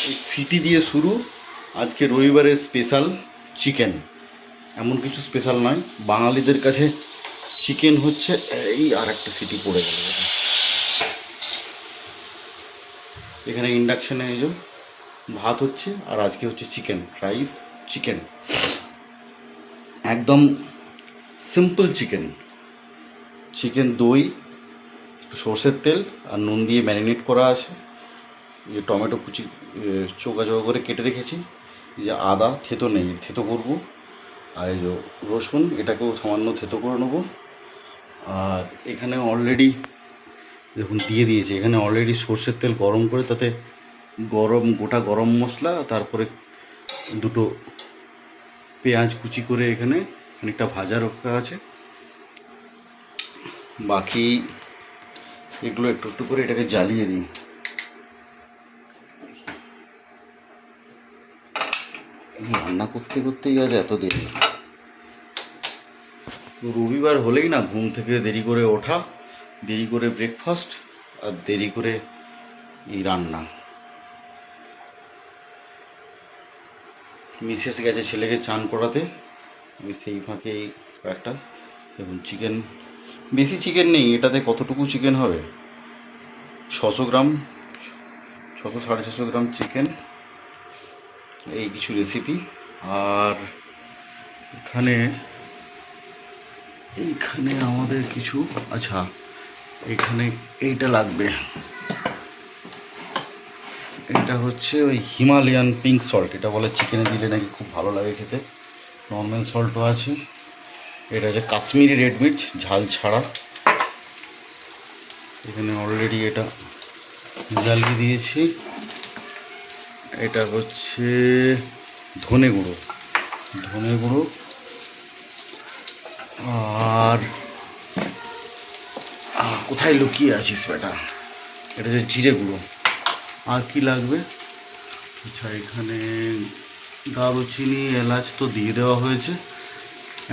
এই সিটি দিয়ে শুরু। আজকে রবিবারের স্পেশাল চিকেন। এমন কিছু স্পেশাল নয়, বাঙালিদের কাছে চিকেন হচ্ছে এই। আর একটা সিটি পড়ে গেল। এখানে ইন্ডাকশানে এই যে ভাত হচ্ছে, আর আজকে হচ্ছে চিকেন, রাইস চিকেন, একদম সিম্পল চিকেন। চিকেন, দই, একটু সর্ষের তেল আর নুন দিয়ে ম্যারিনেট করা আছে। এই যে টমেটো কুচি চোকা চোকা করে কেটে রেখেছি। এই যে আদা থেতো নেই, থেতো করবো। আর এই যে রসুন, এটাকেও সামান্য থেতো করে নেবো। আর এখানে অলরেডি দেখুন দিয়ে দিয়েছে। এখানে অলরেডি সর্ষের তেল গরম করে তাতে গোটা গরম মশলা, তারপরে দুটো পেঁয়াজ কুচি করে এখানে খানিকটা ভাজা রাখা আছে। বাকি এগুলো একটু একটু করে এটাকে জ্বালিয়ে দিই। রান্না করতে করতেই আজ এত দেরি। রবিবার হলেই না ঘুম থেকে দেরি করে ওঠা, দেরি করে ব্রেকফাস্ট, আর দেরি করে এই রান্না। মিসেস গেছে ছেলেকে চান করাতে, আমি সেই ফাঁকে এই একটা দেখুন চিকেন। বেশি চিকেন নেই এটাতে। কতটুকু চিকেন হবে? 600 গ্রাম, 600-650 গ্রাম চিকেন। এই কিছু রেসিপি। আর এইখানে আমাদের কিছু, আচ্ছা এখানে এইটা লাগবে। এটা হচ্ছে ওই হিমালয়ান পিঙ্ক সল্ট, এটা বলে চিকেনে দিলে নাকি খুব ভালো লাগে খেতে। নর্মাল সল্টও আছে। এটা হচ্ছে কাশ্মীরি রেড মির্চ, ঝাল ছাড়া। এখানে অলরেডি এটা জ্বালিয়ে দিয়েছি। এটা হচ্ছে ধনে গুঁড়ো, আর কোথায় লুকিয়ে আছিস বেটা? এটা হচ্ছে জিরে গুঁড়ো। আর কি লাগবে? আচ্ছা এখানে দারুচিনি, এলাচ তো দিয়ে দেওয়া হয়েছে।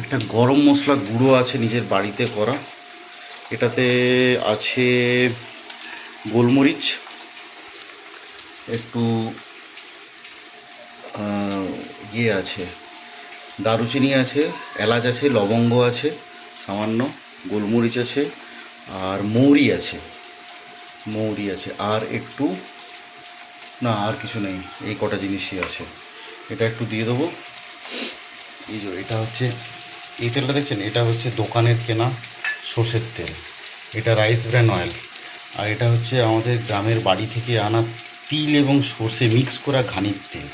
একটা গরম মশলা গুঁড়ো আছে নিজের বাড়িতে করা। এটাতে আছে গোলমরিচ, একটু ইয়ে আছে, দারুচিনি আছে, এলাচ আছে, লবঙ্গ আছে সামান্য, গোলমরিচ আছে, আর মৌরি আছে, আর একটু, না আর কিছু নেই, এই কটা জিনিসই আছে। এটা একটু দিয়ে দেবো। এই যে এটা হচ্ছে, এই তেলটা দেখছেন, এটা হচ্ছে দোকানের কেনা সর্ষের তেল। এটা রাইস ব্র্যান অয়েল। আর এটা হচ্ছে আমাদের গ্রামের বাড়ি থেকে আনা তিল এবং সর্ষে মিক্স করা ঘানির তেল।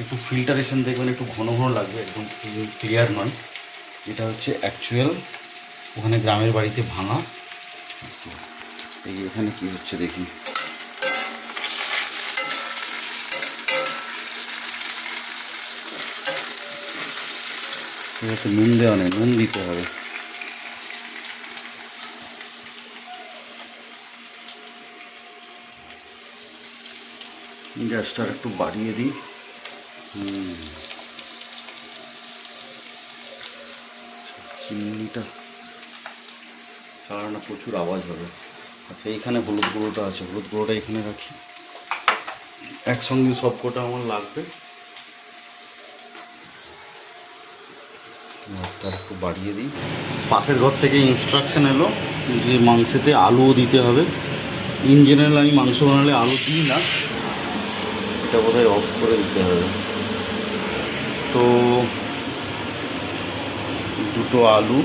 একটু ফিল্টারেশন দেখবেন, একটু ঘন ঘন লাগবে, একদম ক্লিয়ার নয়। এটা হচ্ছে অ্যাকচুয়াল ওখানে গ্রামের বাড়িতে ভাঙা। এই এখানে কি হচ্ছে দেখি। এটাতে নুন দেওয়া নেই, নুন দিতে হবে। গ্যাসটা একটু বাড়িয়ে দিই। চিমনিটা চালানো প্রচুর আওয়াজ হবে। আচ্ছা এইখানে হলুদ গুঁড়োটা আছে, হলুদ গুঁড়োটা এখানে রাখি। একসঙ্গে সব কটা আমার লাগবে। একটু বাড়িয়ে দিই। পাশের ঘর থেকে ইনস্ট্রাকশন এলো যে মাংসেতে আলুও দিতে হবে। ইন জেনারেল আমি মাংস বানালে আলু দিই না, এটা বোধহয় অফ করে দিতে হবে। তো দুটো আলু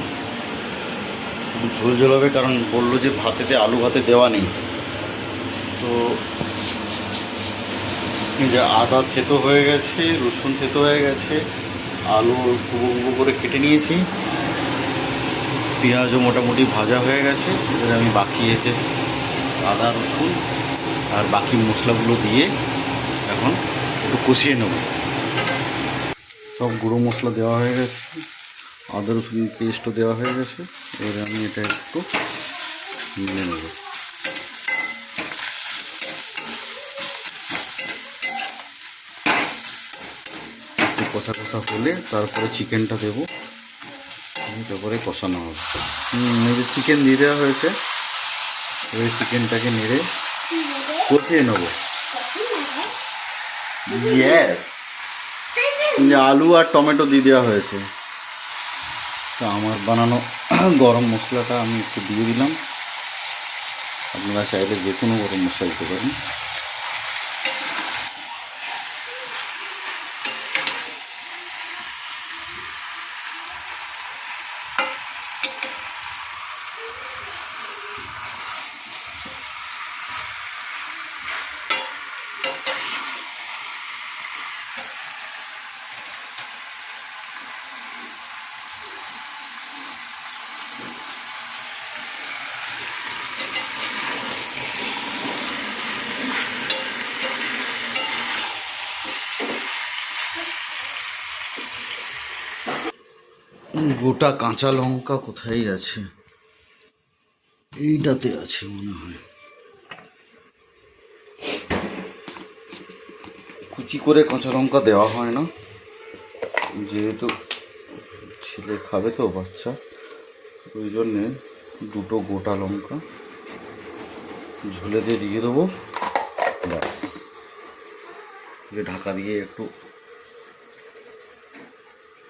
ঝোল ঝোল হবে, কারণ বললো যে ভাতেতে আলু ভাতে দেওয়া নেই। তো এই যে আদা থেতো হয়ে গেছে, রসুন থেতো হয়ে গেছে, আলু ডুবো করে কেটে নিয়েছি, পেঁয়াজও মোটামুটি ভাজা হয়ে গেছে। এবার আমি বাকি এতে আদা রসুন আর বাকি মশলাগুলো দিয়ে এখন একটু কষিয়ে নেব। সব গুঁড়ো মশলা দেওয়া হয়ে গেছে, আদা রসুন পেস্টও দেওয়া হয়ে গেছে। এবার আমি এটা একটু নিয়ে নেব। একটু কষা কষা হলে তারপরে চিকেনটা দেবো, তারপরে কষানো হবে। এই যে চিকেন দিয়ে দেওয়া হয়েছে। এবার চিকেনটাকে নেড়ে কষিয়ে নেব। ইয়েস, আলু আর টমেটো দিয়ে দেওয়া হয়েছে। তো আমার বানানো গরম মশলাটা আমি একটু দিয়ে দিলাম। আপনারা চাইলে যে কোনো গরম মশলা দিতে পারেন। গোটা কাঁচা লঙ্কা কোথায় আছে? এইটাতে আছে মনে হয়। কুচি করে কাঁচা লঙ্কা দেওয়া হয় না, যেহেতু ছেলে খাবে তো বাচ্চা, ওই জন্যে দুটো গোটা লঙ্কা ঝোলেতে দিয়ে দেবো। ব্যাস, ঢাকা দিয়ে একটু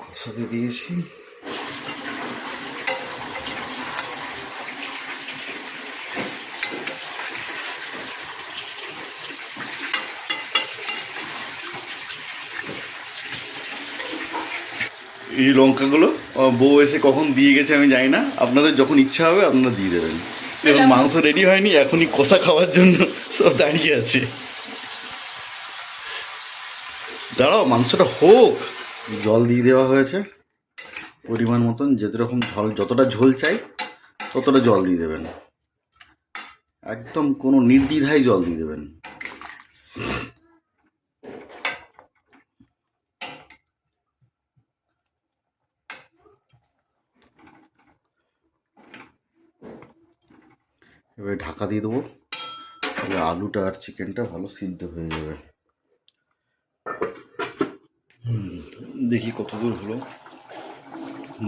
কষাতে দিয়েছি। এই লঙ্কাগুলো বউ এসে কখন দিয়ে গেছে আমি জানি না, আপনাদের যখন ইচ্ছা হবে আপনারা দিয়ে দেবেন। এবং মাংস রেডি হয়নি, এখনই কষা খাওয়ার জন্য সব দাঁড়িয়ে আছে। দাঁড়াও, মাংসটা হোক। জল দিয়ে দেওয়া হয়েছে পরিমাণ মতন, যেরকম ঝোল, যতটা ঝোল চাই ততটা জল দিয়ে দেবেন। একদম কোনো নির্দ্বিধায় জল দিয়ে দেবেন। এবারে ঢাকা দিয়ে দেবো, তাহলে আলুটা আর চিকেনটা ভালো সিদ্ধ হয়ে যাবে। দেখি কতদূর হলো।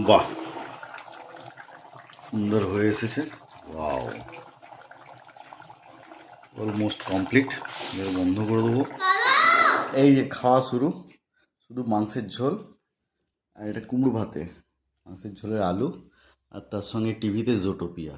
বাহ, সুন্দর হয়ে এসেছে। Wow, almost complete. এবার বন্ধ করে দেবো। এই যে খাওয়া শুরু, শুধু মাংসের ঝোল, আর এটা কুমড়ো ভাতে, মাংসের ঝোলের আলু, আর তার সঙ্গে টিভিতে জোটোপিয়া।